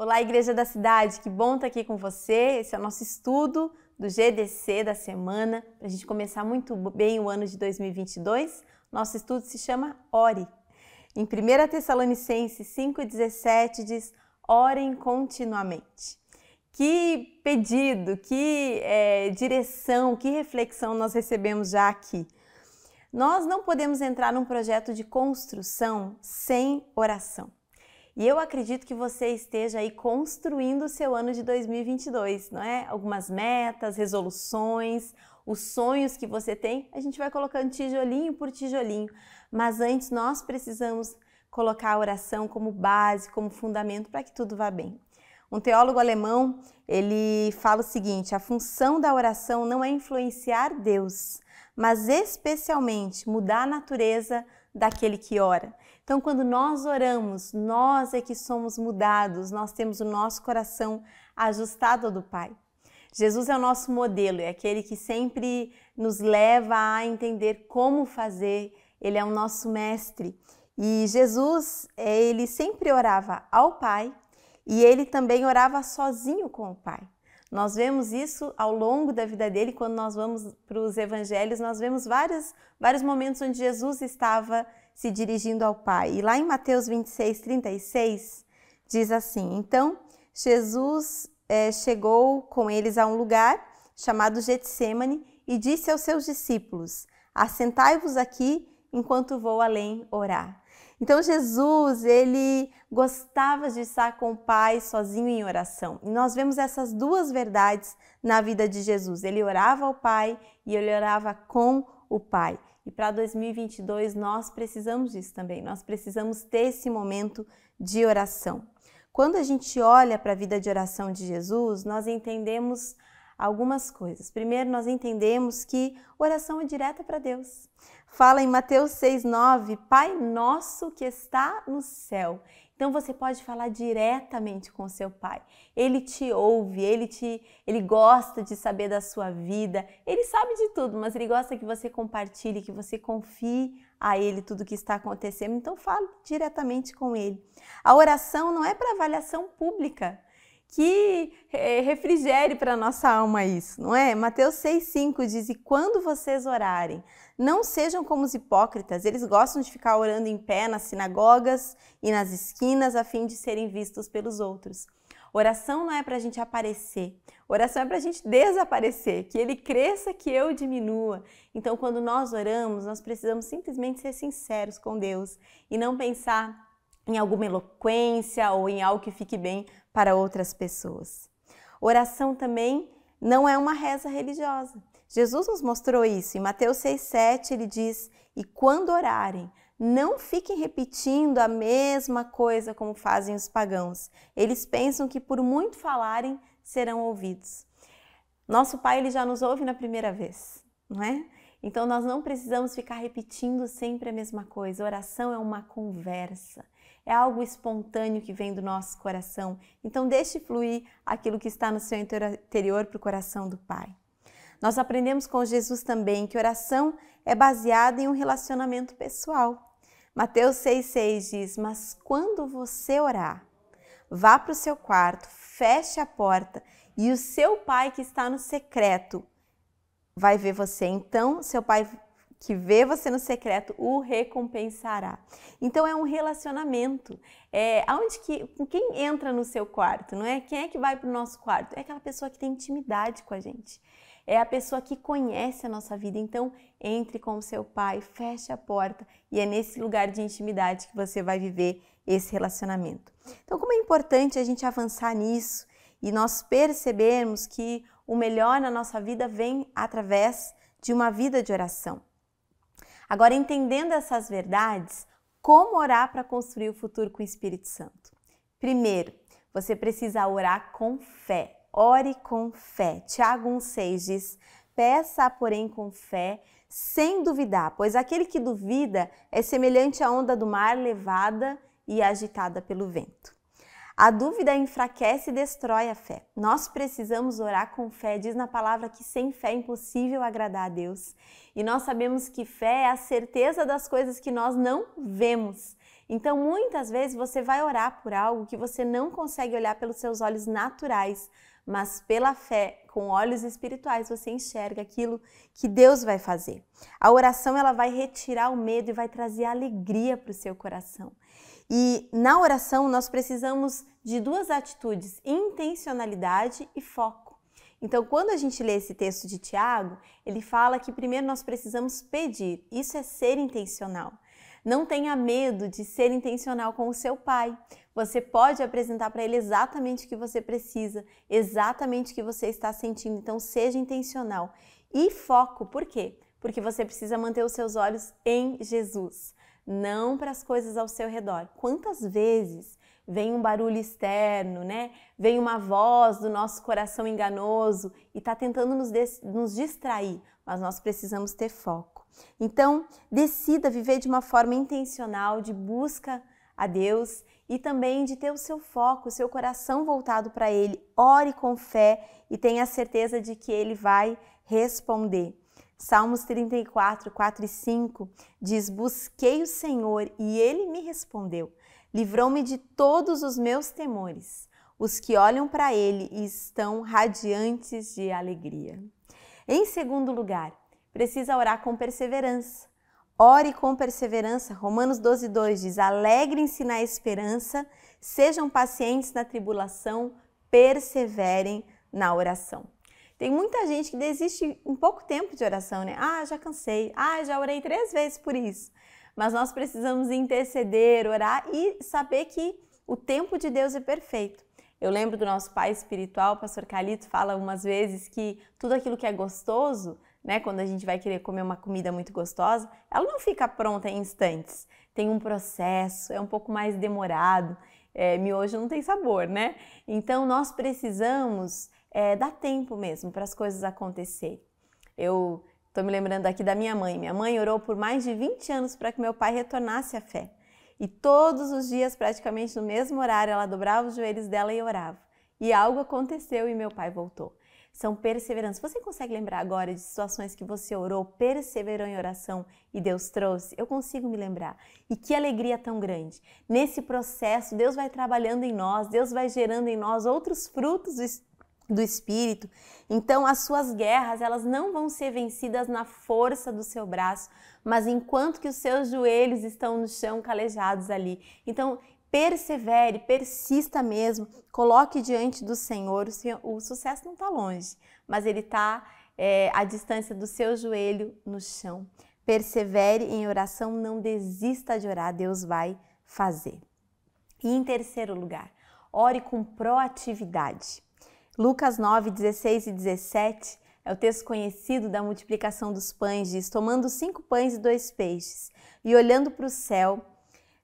Olá, Igreja da Cidade, que bom estar aqui com você. Esse é o nosso estudo do GDC da semana, para a gente começar muito bem o ano de 2022. Nosso estudo se chama Ore. Em 1 Tessalonicenses 5,17 diz, orem continuamente. Que pedido, que direção, que reflexão nós recebemos já aqui. Nós não podemos entrar num projeto de construção sem oração. E eu acredito que você esteja aí construindo o seu ano de 2022, não é? Algumas metas, resoluções, os sonhos que você tem, a gente vai colocando tijolinho por tijolinho. Mas antes nós precisamos colocar a oração como base, como fundamento para que tudo vá bem. Um teólogo alemão, ele fala o seguinte, a função da oração não é influenciar Deus, mas especialmente mudar a natureza daquele que ora. Então, quando nós oramos, nós é que somos mudados, nós temos o nosso coração ajustado ao do Pai. Jesus é o nosso modelo, é aquele que sempre nos leva a entender como fazer, ele é o nosso mestre. E Jesus, ele sempre orava ao Pai e ele também orava sozinho com o Pai. Nós vemos isso ao longo da vida dele, quando nós vamos para os evangelhos, nós vemos vários momentos onde Jesus estava se dirigindo ao Pai. E lá em Mateus 26:36 diz assim, então Jesus chegou com eles a um lugar chamado Getsêmani e disse aos seus discípulos, assentai-vos aqui enquanto vou além orar. Então Jesus, ele gostava de estar com o Pai sozinho em oração. E nós vemos essas duas verdades na vida de Jesus. Ele orava ao Pai e ele orava com o Pai. E para 2022 nós precisamos disso também. Nós precisamos ter esse momento de oração. Quando a gente olha para a vida de oração de Jesus, nós entendemos algumas coisas. Primeiro, nós entendemos que oração é direta para Deus. Fala em Mateus 6,9, Pai nosso que está no céu. Então você pode falar diretamente com o seu Pai. Ele te ouve, ele gosta de saber da sua vida. Ele sabe de tudo, mas ele gosta que você compartilhe, que você confie a ele tudo o que está acontecendo. Então fale diretamente com ele. A oração não é para avaliação pública. Que refrigere para a nossa alma isso, não é? Mateus 6,5 diz, e quando vocês orarem, não sejam como os hipócritas, eles gostam de ficar orando em pé nas sinagogas e nas esquinas a fim de serem vistos pelos outros. Oração não é para a gente aparecer, oração é para a gente desaparecer, que ele cresça, que eu diminua. Então, quando nós oramos, nós precisamos simplesmente ser sinceros com Deus e não pensar em alguma eloquência ou em algo que fique bem para outras pessoas. Oração também não é uma reza religiosa. Jesus nos mostrou isso. Em Mateus 6,7 ele diz, e quando orarem, não fiquem repetindo a mesma coisa como fazem os pagãos. Eles pensam que por muito falarem, serão ouvidos. Nosso Pai, ele já nos ouve na primeira vez, não é? Então nós não precisamos ficar repetindo sempre a mesma coisa. Oração é uma conversa. É algo espontâneo que vem do nosso coração. Então deixe fluir aquilo que está no seu interior para o coração do Pai. Nós aprendemos com Jesus também que oração é baseada em um relacionamento pessoal. Mateus 6,6 diz, mas quando você orar, vá para o seu quarto, feche a porta e o seu Pai que está no secreto vai ver você. Então, seu Pai que vê você no secreto o recompensará. Então é um relacionamento. Com quem entra no seu quarto, não é? Quem é que vai para o nosso quarto? É aquela pessoa que tem intimidade com a gente. É a pessoa que conhece a nossa vida. Então entre com o seu Pai, feche a porta e é nesse lugar de intimidade que você vai viver esse relacionamento. Então como é importante a gente avançar nisso e nós percebermos que o melhor na nossa vida vem através de uma vida de oração. Agora, entendendo essas verdades, como orar para construir o futuro com o Espírito Santo? Primeiro, você precisa orar com fé. Ore com fé. Tiago 1,6 diz, peça, porém, com fé, sem duvidar, pois aquele que duvida é semelhante à onda do mar levada e agitada pelo vento. A dúvida enfraquece e destrói a fé. Nós precisamos orar com fé. Diz na palavra que sem fé é impossível agradar a Deus. E nós sabemos que fé é a certeza das coisas que nós não vemos. Então, muitas vezes você vai orar por algo que você não consegue olhar pelos seus olhos naturais, mas pela fé, com olhos espirituais, você enxerga aquilo que Deus vai fazer. A oração, ela vai retirar o medo e vai trazer alegria para o seu coração. E na oração nós precisamos de duas atitudes, intencionalidade e foco. Então, quando a gente lê esse texto de Tiago, ele fala que primeiro nós precisamos pedir, isso é ser intencional. Não tenha medo de ser intencional com o seu pai. Você pode apresentar para ele exatamente o que você precisa, exatamente o que você está sentindo. Então, seja intencional. E foco, por quê? Porque você precisa manter os seus olhos em Jesus, não para as coisas ao seu redor. Quantas vezes vem um barulho externo, né? Vem uma voz do nosso coração enganoso e está tentando nos distrair, mas nós precisamos ter foco. Então, decida viver de uma forma intencional, de busca a Deus e também de ter o seu foco, o seu coração voltado para Ele. Ore com fé e tenha certeza de que Ele vai responder. Salmos 34, 4 e 5 diz: busquei o Senhor e Ele me respondeu. Livrou-me de todos os meus temores. Os que olham para Ele estão radiantes de alegria. Em segundo lugar, precisa orar com perseverança. Ore com perseverança. Romanos 12, 2 diz: alegrem-se na esperança, sejam pacientes na tribulação, perseverem na oração. Tem muita gente que desiste em pouco tempo de oração, né? Já cansei. Já orei 3 vezes por isso. Mas nós precisamos interceder, orar e saber que o tempo de Deus é perfeito. Eu lembro do nosso pai espiritual, o pastor Calito, fala algumas vezes que tudo aquilo que é gostoso, né, quando a gente vai querer comer uma comida muito gostosa, ela não fica pronta em instantes. Tem um processo, é um pouco mais demorado. Miojo não tem sabor, né? Então nós precisamos dar tempo mesmo para as coisas acontecerem. Eu estou me lembrando aqui da minha mãe. Minha mãe orou por mais de 20 anos para que meu pai retornasse à fé. E todos os dias, praticamente no mesmo horário, ela dobrava os joelhos dela e orava. E algo aconteceu e meu pai voltou. São perseveranças. Você consegue lembrar agora de situações que você orou, perseverou em oração e Deus trouxe? Eu consigo me lembrar. E que alegria tão grande. Nesse processo, Deus vai trabalhando em nós, Deus vai gerando em nós outros frutos do Espírito. Então, as suas guerras, elas não vão ser vencidas na força do seu braço, mas enquanto que os seus joelhos estão no chão calejados ali. Então, persevere, persista mesmo, coloque diante do Senhor. O sucesso não está longe, mas ele está à distância do seu joelho no chão. Persevere em oração, não desista de orar, Deus vai fazer. E em terceiro lugar, ore com proatividade. Lucas 9, 16 e 17 é o texto conhecido da multiplicação dos pães, diz: tomando 5 pães e 2 peixes, e olhando para o céu,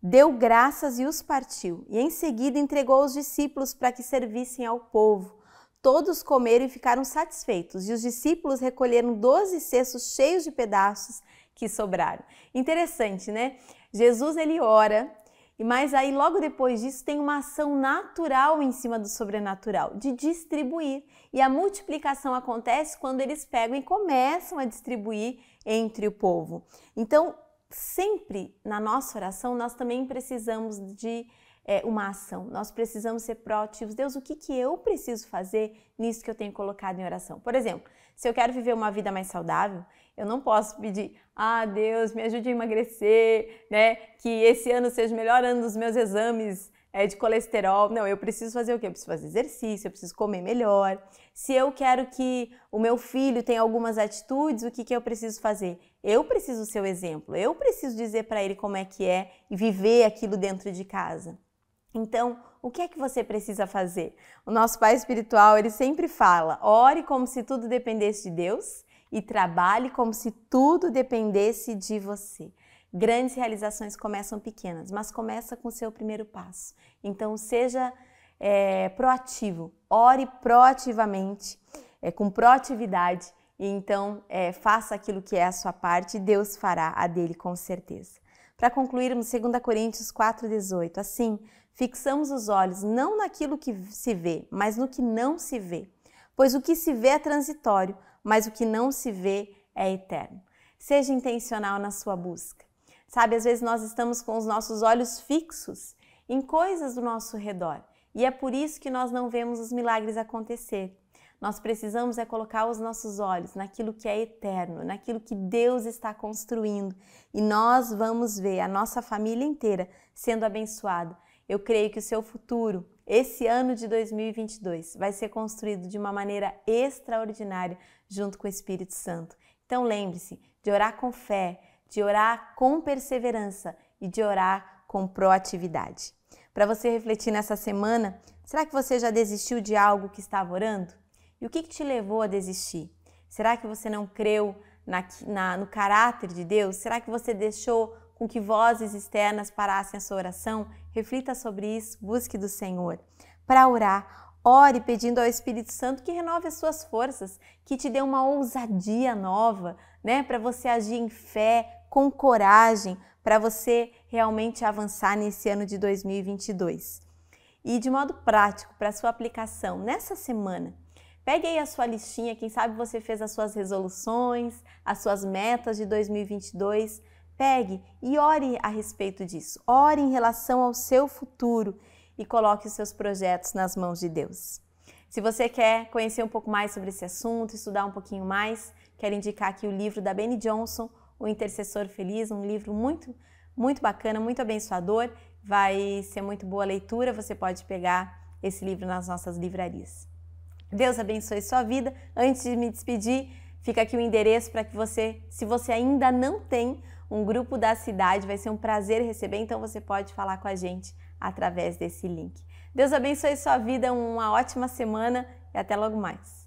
deu graças e os partiu, e em seguida entregou aos discípulos para que servissem ao povo. Todos comeram e ficaram satisfeitos, e os discípulos recolheram 12 cestos cheios de pedaços que sobraram. Interessante, né? Jesus, ele ora, mas aí logo depois disso tem uma ação natural em cima do sobrenatural, de distribuir. E a multiplicação acontece quando eles pegam e começam a distribuir entre o povo. Então, sempre na nossa oração, nós também precisamos de uma ação. Nós precisamos ser proativos. Deus, o que eu preciso fazer nisso que eu tenho colocado em oração? Por exemplo, se eu quero viver uma vida mais saudável, eu não posso pedir: Deus, me ajude a emagrecer, né? Que esse ano seja o melhor ano dos meus exames de colesterol. Não, eu preciso fazer o quê? Eu preciso fazer exercício, eu preciso comer melhor. Se eu quero que o meu filho tenha algumas atitudes, o que eu preciso fazer? Eu preciso ser o exemplo, eu preciso dizer para ele como é que é e viver aquilo dentro de casa. Então, o que é que você precisa fazer? O nosso pai espiritual, ele sempre fala: ore como se tudo dependesse de Deus e trabalhe como se tudo dependesse de você. Grandes realizações começam pequenas, mas começa com o seu primeiro passo. Então, seja proativo, ore proativamente, com proatividade, e então faça aquilo que é a sua parte e Deus fará a dele com certeza. Para concluirmos, 2 Coríntios 4,18, assim, fixamos os olhos não naquilo que se vê, mas no que não se vê. Pois o que se vê é transitório, mas o que não se vê é eterno. Seja intencional na sua busca. Sabe, às vezes nós estamos com os nossos olhos fixos em coisas do nosso redor e é por isso que nós não vemos os milagres acontecer. Nós precisamos colocar os nossos olhos naquilo que é eterno, naquilo que Deus está construindo e nós vamos ver a nossa família inteira sendo abençoada. Eu creio que o seu futuro, esse ano de 2022, vai ser construído de uma maneira extraordinária junto com o Espírito Santo. Então lembre-se de orar com fé, de orar com perseverança e de orar com proatividade. Para você refletir nessa semana, será que você já desistiu de algo que estava orando? E o que te levou a desistir? Será que você não creu no caráter de Deus? Será que você deixou com que vozes externas parassem a sua oração? Reflita sobre isso, busque do Senhor. Para orar, ore pedindo ao Espírito Santo que renove as suas forças, que te dê uma ousadia nova, né? Para você agir em fé, com coragem, para você realmente avançar nesse ano de 2022. E de modo prático, para sua aplicação nessa semana, pegue aí a sua listinha, quem sabe você fez as suas resoluções, as suas metas de 2022. Pegue e ore a respeito disso. Ore em relação ao seu futuro e coloque os seus projetos nas mãos de Deus. Se você quer conhecer um pouco mais sobre esse assunto, estudar um pouquinho mais, quero indicar aqui o livro da Beni Johnson, O Intercessor Feliz, um livro muito bacana, muito abençoador. Vai ser muito boa a leitura, você pode pegar esse livro nas nossas livrarias. Deus abençoe sua vida. Antes de me despedir, fica aqui o endereço para que você, se você ainda não tem um grupo da cidade, vai ser um prazer receber, então você pode falar com a gente através desse link. Deus abençoe sua vida, uma ótima semana e até logo mais.